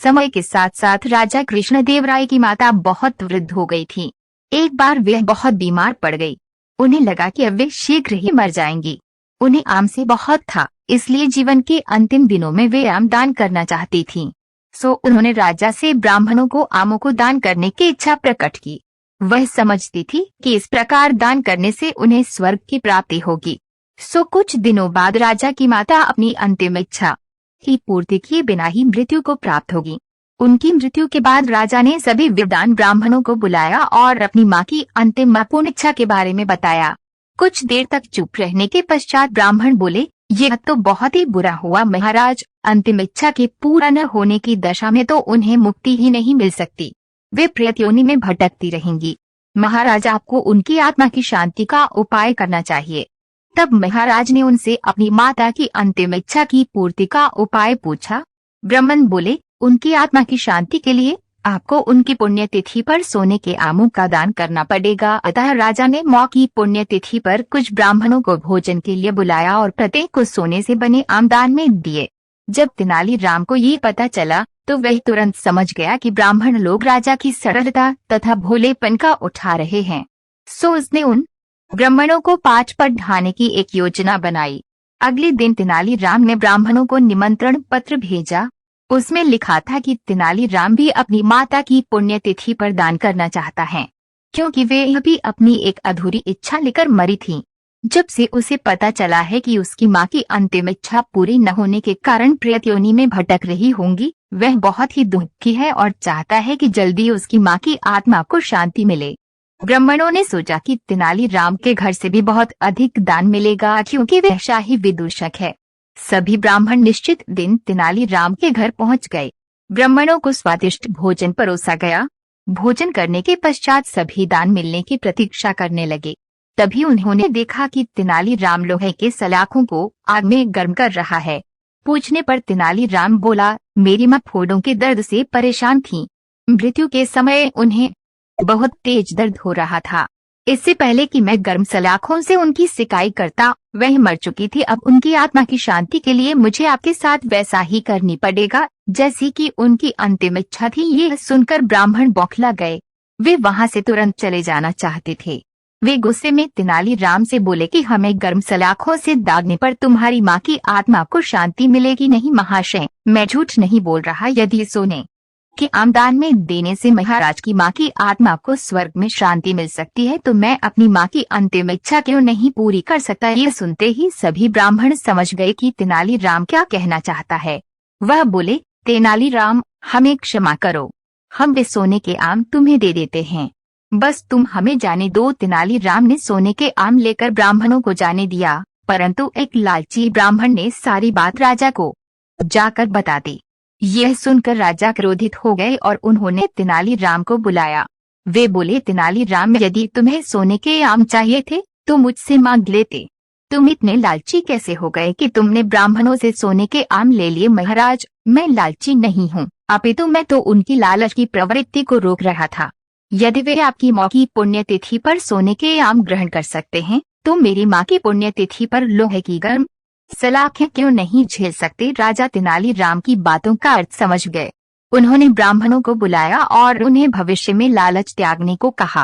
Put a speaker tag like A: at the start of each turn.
A: समय के साथ साथ राजा कृष्णदेवराय की माता बहुत वृद्ध हो गई थी। एक बार वे बहुत बीमार पड़ गई। उन्हें लगा कि अब वे शीघ्र ही मर जाएंगी। उन्हें आम से बहुत था, इसलिए जीवन के अंतिम दिनों में वे आम दान करना चाहती थीं। सो उन्होंने राजा से ब्राह्मणों को आमों को दान करने की इच्छा प्रकट की। वह समझती थी कि इस प्रकार दान करने से उन्हें स्वर्ग की प्राप्ति होगी। सो कुछ दिनों बाद राजा की माता अपनी अंतिम इच्छा की पूर्ति किए बिना ही मृत्यु को प्राप्त होगी। उनकी मृत्यु के बाद राजा ने सभी विद्वान ब्राह्मणों को बुलाया और अपनी मां की अंतिम अपूर्ण इच्छा के बारे में बताया। कुछ देर तक चुप रहने के पश्चात ब्राह्मण बोले, यह तो बहुत ही बुरा हुआ महाराज। अंतिम इच्छा के पूरा न होने की दशा में तो उन्हें मुक्ति ही नहीं मिल सकती, वे प्रेत योनि में भटकती रहेंगी। महाराज, आपको उनकी आत्मा की शांति का उपाय करना चाहिए। तब महाराज ने उनसे अपनी माता की अंतिम इच्छा की पूर्ति का उपाय पूछा। ब्राह्मण बोले, उनकी आत्मा की शांति के लिए आपको उनकी पुण्यतिथि पर सोने के आमों का दान करना पड़ेगा। अतः राजा ने मां की पुण्यतिथि पर कुछ ब्राह्मणों को भोजन के लिए बुलाया और प्रत्येक को सोने से बने आम दान में दिए। जब तेनालीराम को ये पता चला तो वह तुरंत समझ गया कि ब्राह्मण लोग राजा की सरलता तथा भोलेपन का उठा रहे हैं। सो उसने उन ब्राह्मणों को पाठ पर ढाने की एक योजना बनाई। अगले दिन तेनालीराम ने ब्राह्मणों को निमंत्रण पत्र भेजा। उसमें लिखा था कि तेनालीराम भी अपनी माता की पुण्यतिथि पर दान करना चाहता है, क्योंकि वे भी अपनी एक अधूरी इच्छा लेकर मरी थी। जब से उसे पता चला है कि उसकी मां की अंतिम इच्छा पूरी न होने के कारण प्रेत योनि में भटक रही होंगी, वह बहुत ही दुखी है और चाहता है कि जल्दी उसकी मां की आत्मा को शांति मिले। ब्राह्मणों ने सोचा कि तेनालीराम के घर से भी बहुत अधिक दान मिलेगा, क्योंकि वह शाही विदूषक है। सभी ब्राह्मण निश्चित दिन तेनालीराम के घर पहुंच गए। ब्राह्मणों को स्वादिष्ट भोजन परोसा गया। भोजन करने के पश्चात सभी दान मिलने की प्रतीक्षा करने लगे। तभी उन्होंने देखा कि तेनालीराम लोहे के सलाखों को आग में गर्म कर रहा है। पूछने पर तेनालीराम बोला, मेरी मां फोड़ों के दर्द से परेशान थी। मृत्यु के समय उन्हें बहुत तेज दर्द हो रहा था। इससे पहले कि मैं गर्म सलाखों से उनकी सिकाई करता, वह मर चुकी थी। अब उनकी आत्मा की शांति के लिए मुझे आपके साथ वैसा ही करनी पड़ेगा जैसी कि उनकी अंतिम इच्छा थी। यह सुनकर ब्राह्मण बौखला गए। वे वहां से तुरंत चले जाना चाहते थे। वे गुस्से में तेनालीराम से बोले कि हमें गर्म सलाखों से दागने पर तुम्हारी मां की आत्मा को शांति मिलेगी। नहीं महाशय, मैं झूठ नहीं बोल रहा। यदि सोने के आमदान में देने से महाराज की मां की आत्मा को स्वर्ग में शांति मिल सकती है, तो मैं अपनी मां की अंतिम इच्छा क्यों नहीं पूरी कर सकता। ये सुनते ही सभी ब्राह्मण समझ गए कि तेनालीराम क्या कहना चाहता है। वह बोले, तेनालीराम, हमें क्षमा करो, हम वे सोने के आम तुम्हें दे देते हैं, बस तुम हमें जाने दो। तेनालीराम ने सोने के आम लेकर ब्राह्मणों को जाने दिया, परंतु एक लालची ब्राह्मण ने सारी बात राजा को जाकर बता दी। यह सुनकर राजा क्रोधित हो गए और उन्होंने तेनालीराम को बुलाया। वे बोले, तेनालीराम, यदि तुम्हें सोने के आम चाहिए थे तो मुझसे मांग लेते। तुम इतने लालची कैसे हो गए कि तुमने ब्राह्मणों से सोने के आम ले लिए। महाराज, मैं लालची नहीं हूँ, अपितु मैं तो उनकी लालच की प्रवृत्ति को रोक रहा था। यदि वे आपकी मां की पुण्यतिथि पर सोने के आम ग्रहण कर सकते हैं, तो मेरी मां की पुण्यतिथि पर लोहे की गर्म सलाखें क्यों नहीं झेल सकते। राजा तेनालीराम की बातों का अर्थ समझ गए। उन्होंने ब्राह्मणों को बुलाया और उन्हें भविष्य में लालच त्यागने को कहा।